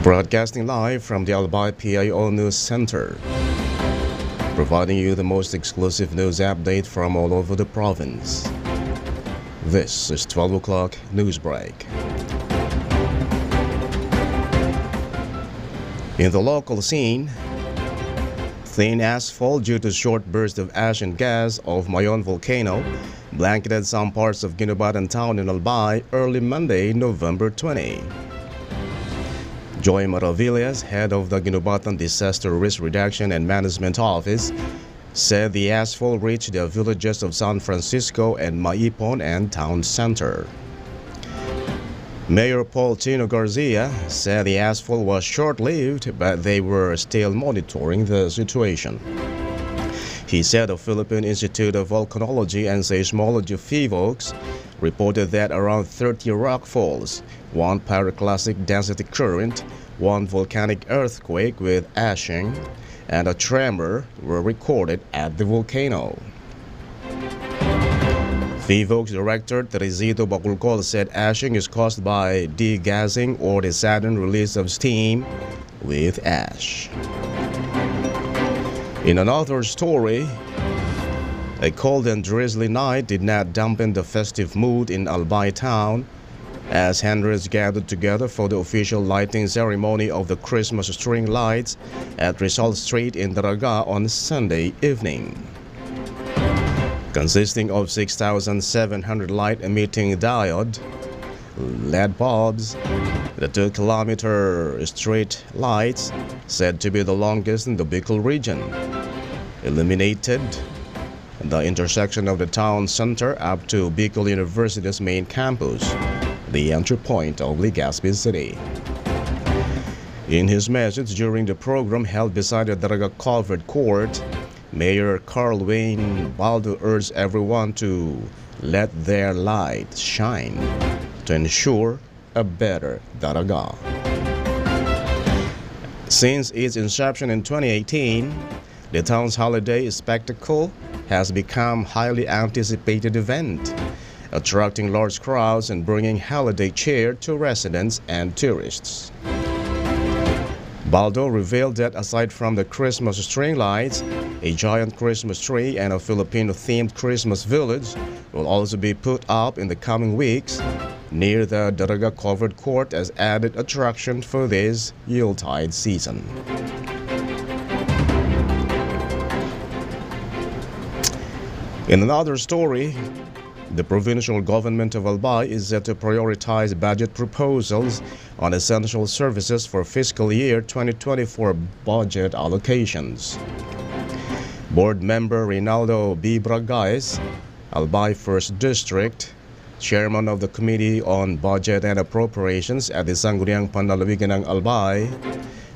Broadcasting live from the Albay Pio News Center, providing you the most exclusive news update from all over the province. This is 12 o'clock Newsbreak. In the local scene, thin asphalt due to short burst of ash and gas of Mayon volcano blanketed some parts of Ginobatan town in Albay early Monday, November 20. Joy Maravillas, head of the Ginobatan Disaster Risk Reduction and Management Office, said the asphalt reached the villages of San Francisco and Maipon and town center. Mayor Paul Tino Garcia said the asphalt was short-lived, but they were still monitoring the situation. He said the Philippine Institute of Volcanology and Seismology (PHIVOLCS) reported that around 30 rock falls, one pyroclastic density current, one volcanic earthquake with ashing, and a tremor were recorded at the volcano. PHIVOLCS Director Teresito Baculcol said ashing is caused by degassing or the sudden release of steam with ash. In another story, a cold and drizzly night did not dampen the festive mood in Albay town as hundreds gathered together for the official lighting ceremony of the Christmas string lights at Rizal Street in Daraga on Sunday evening. Consisting of 6,700 light-emitting diode LED bulbs, the 2-kilometer street lights, said to be the longest in the Bicol region, illuminated the intersection of the town center up to Bicol University's main campus, the entry point of Legazpi City. In his message during the program held beside the Daraga Covered Court, Mayor Carl Wayne Baldo urged everyone to let their light shine to ensure a better Daraga. Since its inception in 2018, the town's holiday spectacle has become a highly anticipated event, attracting large crowds and bringing holiday cheer to residents and tourists. Baldo revealed that aside from the Christmas string lights, a giant Christmas tree and a Filipino-themed Christmas village will also be put up in the coming weeks near the Daraga Covered Court as added attraction for this Yuletide season. In another story, the provincial government of Albay is set to prioritize budget proposals on essential services for fiscal year 2024 budget allocations. Board member Reynaldo B. Bragais, Albay 1st District, chairman of the Committee on Budget and Appropriations at the Sangguniang Panlalawigan ng Albay,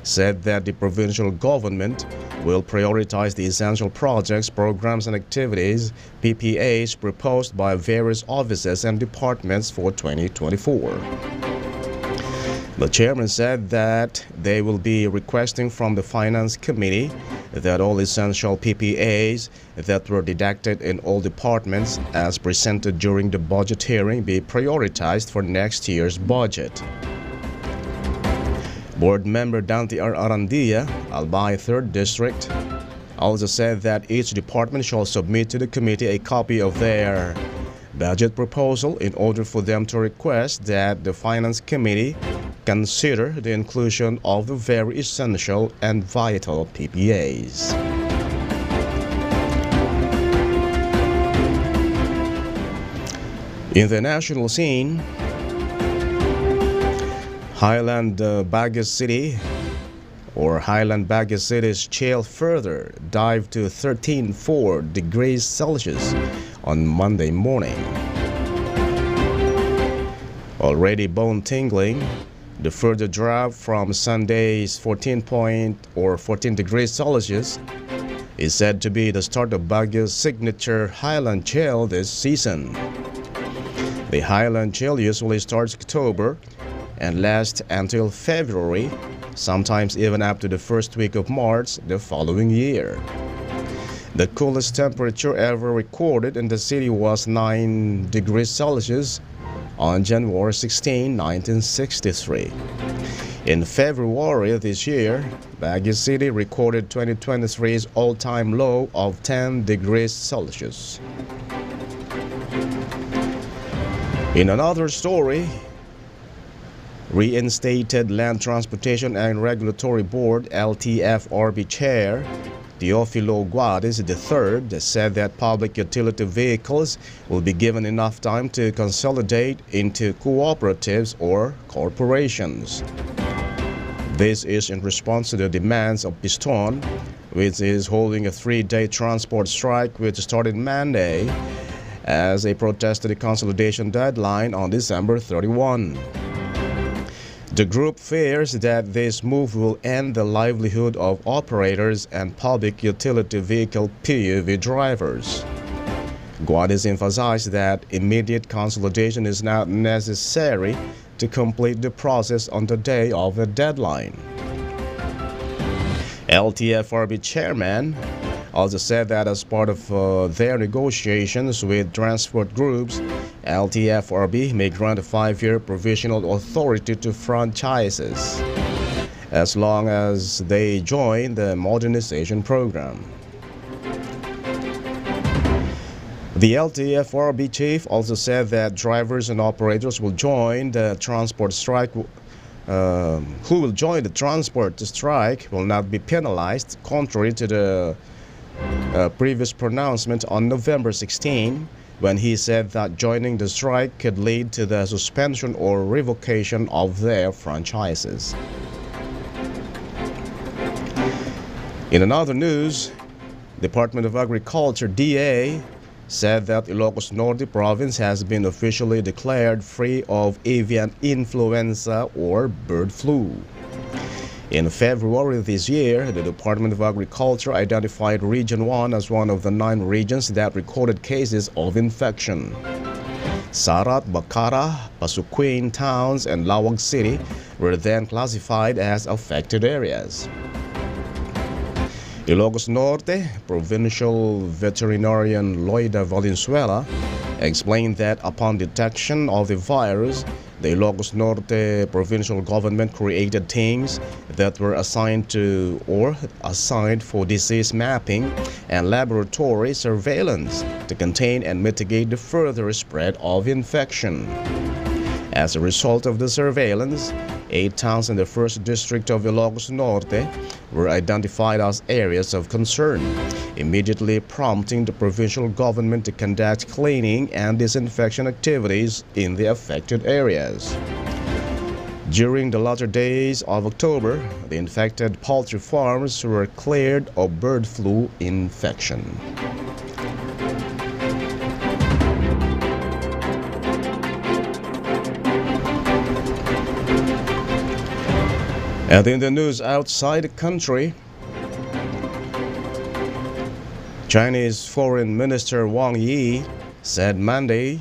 said that the provincial government will prioritize the essential projects, programs, and activities (PPAs) proposed by various offices and departments for 2024. The chairman said that they will be requesting from the Finance Committee that all essential PPAs that were deducted in all departments as presented during the budget hearing be prioritized for next year's budget. Board member Dante R. Arandia, Albay 3rd District, also said that each department shall submit to the committee a copy of their budget proposal in order for them to request that the Finance Committee consider the inclusion of the very essential and vital PPAs. In the national scene, Highland Baguio City's chill further dived to 13.4 degrees Celsius on Monday morning. Already bone-tingling, the further drop from Sunday's 14 degrees Celsius is said to be the start of Baguio's signature Highland Chill this season. The Highland Chill usually starts October and lasts until February, sometimes even up to the first week of March the following year. The coolest temperature ever recorded in the city was 9 degrees Celsius on January 16, 1963. In February this year, Baguio City recorded 2023's all-time low of 10 degrees Celsius. In another story, reinstated Land Transportation and Regulatory Board LTFRB Chair Teofilo Guades III said that public utility vehicles will be given enough time to consolidate into cooperatives or corporations. This is in response to the demands of Piston, which is holding a 3-day transport strike which started Monday as a protest to the consolidation deadline on December 31. The group fears that this move will end the livelihood of operators and public utility vehicle PUV drivers. Guades emphasized that immediate consolidation is not necessary to complete the process on the day of the deadline. LTFRB chairman also said that as part of their negotiations with transport groups, LTFRB may grant a 5-year provisional authority to franchises as long as they join the modernization program. The LTFRB chief also said that drivers and operators will join the transport strike. Who will join the transport strike will not be penalized, contrary to the previous pronouncement on November 16, when he said that joining the strike could lead to the suspension or revocation of their franchises. In another news, Department of Agriculture DA said that Ilocos Norte province has been officially declared free of avian influenza or bird flu. In February this year, the Department of Agriculture identified Region 1 as one of the 9 regions that recorded cases of infection. Sarat, Bacara, Pasuquin towns, and Lawag City were then classified as affected areas. Ilocos Norte Provincial Veterinarian Loida Valenzuela explained that upon detection of the virus, the Ilocos Norte provincial government created teams that were assigned for disease mapping and laboratory surveillance to contain and mitigate the further spread of infection. As a result of the surveillance, 8 towns in the 1st District of Ilocos Norte were identified as areas of concern, immediately prompting the provincial government to conduct cleaning and disinfection activities in the affected areas. During the latter days of October, the infected poultry farms were cleared of bird flu infection. And in the news outside the country, Chinese Foreign Minister Wang Yi said Monday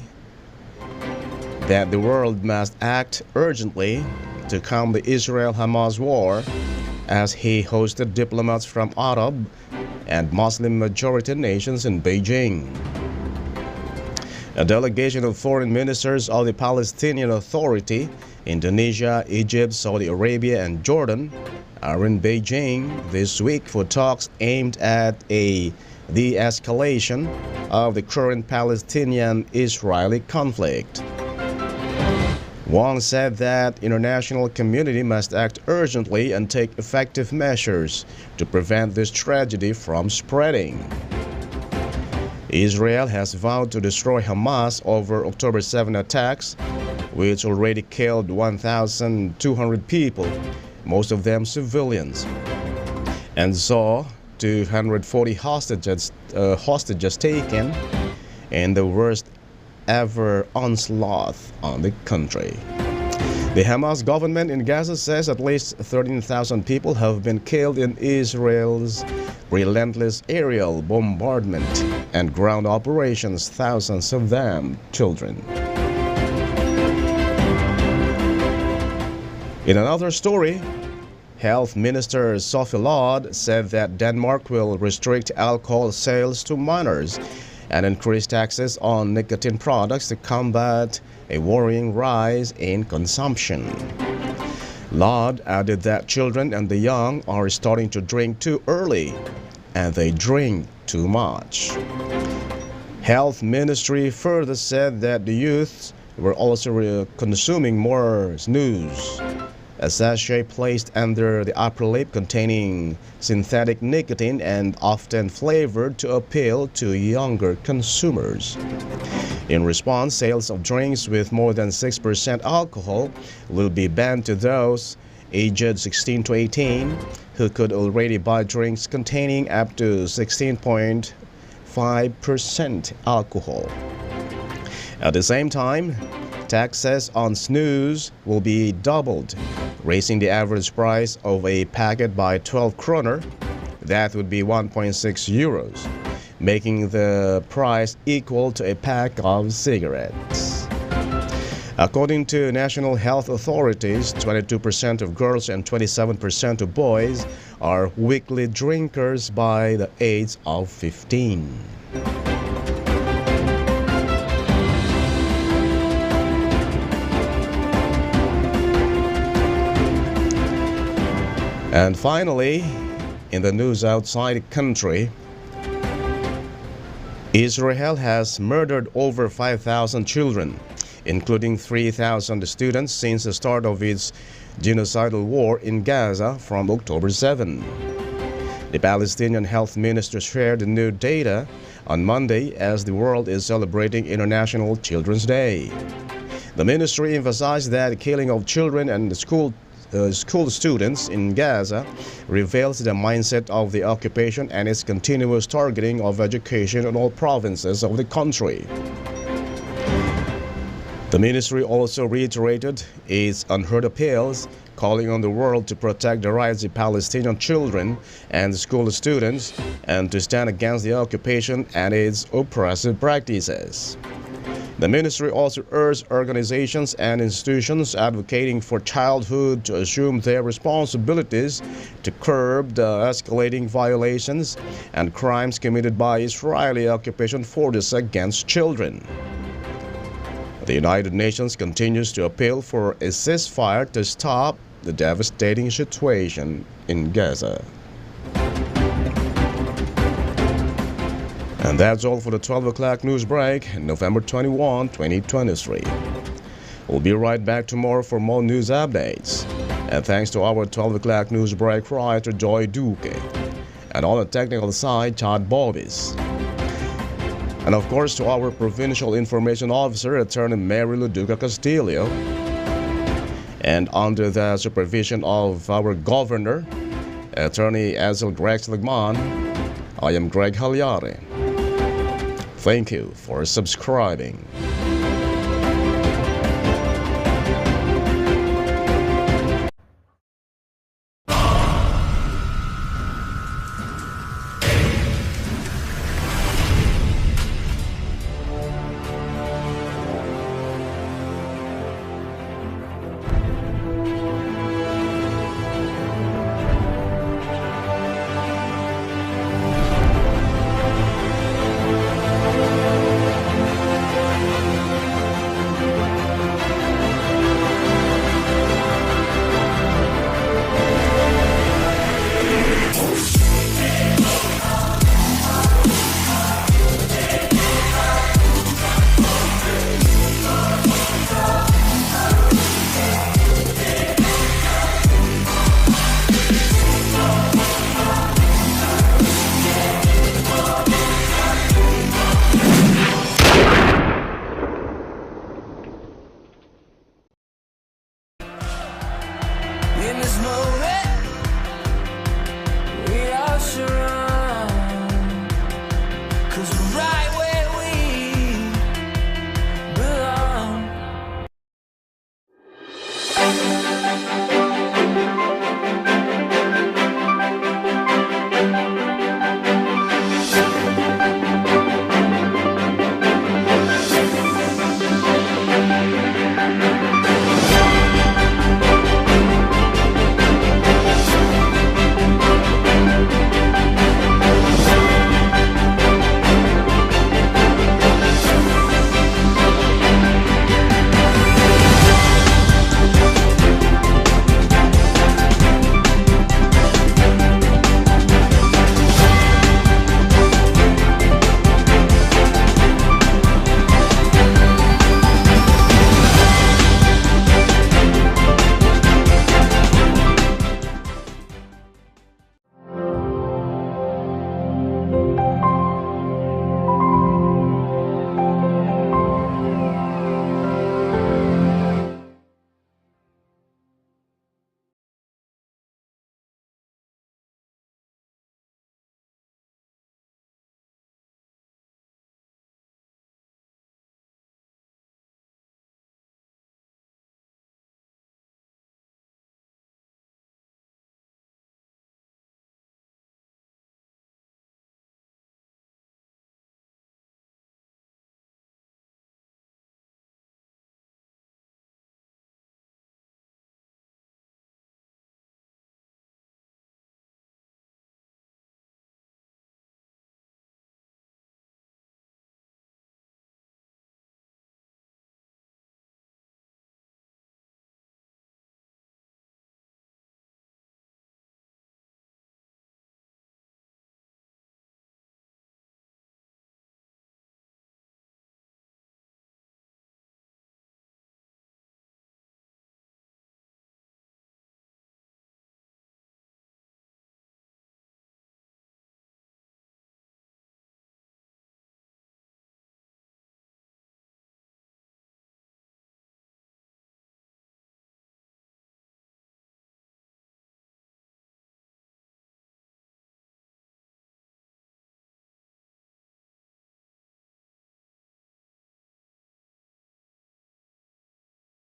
that the world must act urgently to calm the Israel-Hamas war as he hosted diplomats from Arab and Muslim-majority nations in Beijing. A delegation of foreign ministers of the Palestinian Authority, Indonesia, Egypt, Saudi Arabia, and Jordan are in Beijing this week for talks aimed at a de-escalation of the current Palestinian-Israeli conflict. Wang said that international community must act urgently and take effective measures to prevent this tragedy from spreading. Israel has vowed to destroy Hamas over October 7 attacks, which already killed 1,200 people, most of them civilians, and saw 240 hostages taken in the worst ever onslaught on the country. The Hamas government in Gaza says at least 13,000 people have been killed in Israel's relentless aerial bombardment and ground operations, thousands of them children. In another story, Health Minister Sophie Lord said that Denmark will restrict alcohol sales to minors and increase taxes on nicotine products to combat a worrying rise in consumption. Laud added that children and the young are starting to drink too early, and they drink too much. Health Ministry further said that the youths were also consuming more snus, a sachet placed under the upper lip containing synthetic nicotine and often flavored to appeal to younger consumers. In response, sales of drinks with more than 6% alcohol will be banned to those aged 16 to 18 who could already buy drinks containing up to 16.5% alcohol. At the same time, taxes on snus will be doubled, raising the average price of a packet by 12 kroner. That would be 1.6 euros, making the price equal to a pack of cigarettes. According to national health authorities, 22% of girls and 27% of boys are weekly drinkers by the age of 15. And finally, in the news outside the country, Israel has murdered over 5,000 children, including 3,000 students, since the start of its genocidal war in Gaza from October 7. The Palestinian health minister shared the new data on Monday as the world is celebrating International Children's Day. The ministry emphasized that the killing of children and school students in Gaza reveals the mindset of the occupation and its continuous targeting of education in all provinces of the country. The ministry also reiterated its unheard appeals, calling on the world to protect the rights of Palestinian children and school students and to stand against the occupation and its oppressive practices. The ministry also urged organizations and institutions advocating for childhood to assume their responsibilities to curb the escalating violations and crimes committed by Israeli occupation forces against children. The United Nations continues to appeal for a ceasefire to stop the devastating situation in Gaza. And that's all for the 12 o'clock news break, November 21, 2023. We'll be right back tomorrow for more news updates. And thanks to our 12 o'clock news break writer Joy Duque, and on the technical side, Todd Bobis. And of course to our Provincial Information Officer, Attorney Mary Luduca Castillo. And under the supervision of our Governor, Attorney Azel Grex Legman, I am Greg HALLARE. Thank you for subscribing. In this moment, we are surrounded, 'cause we're right where we belong.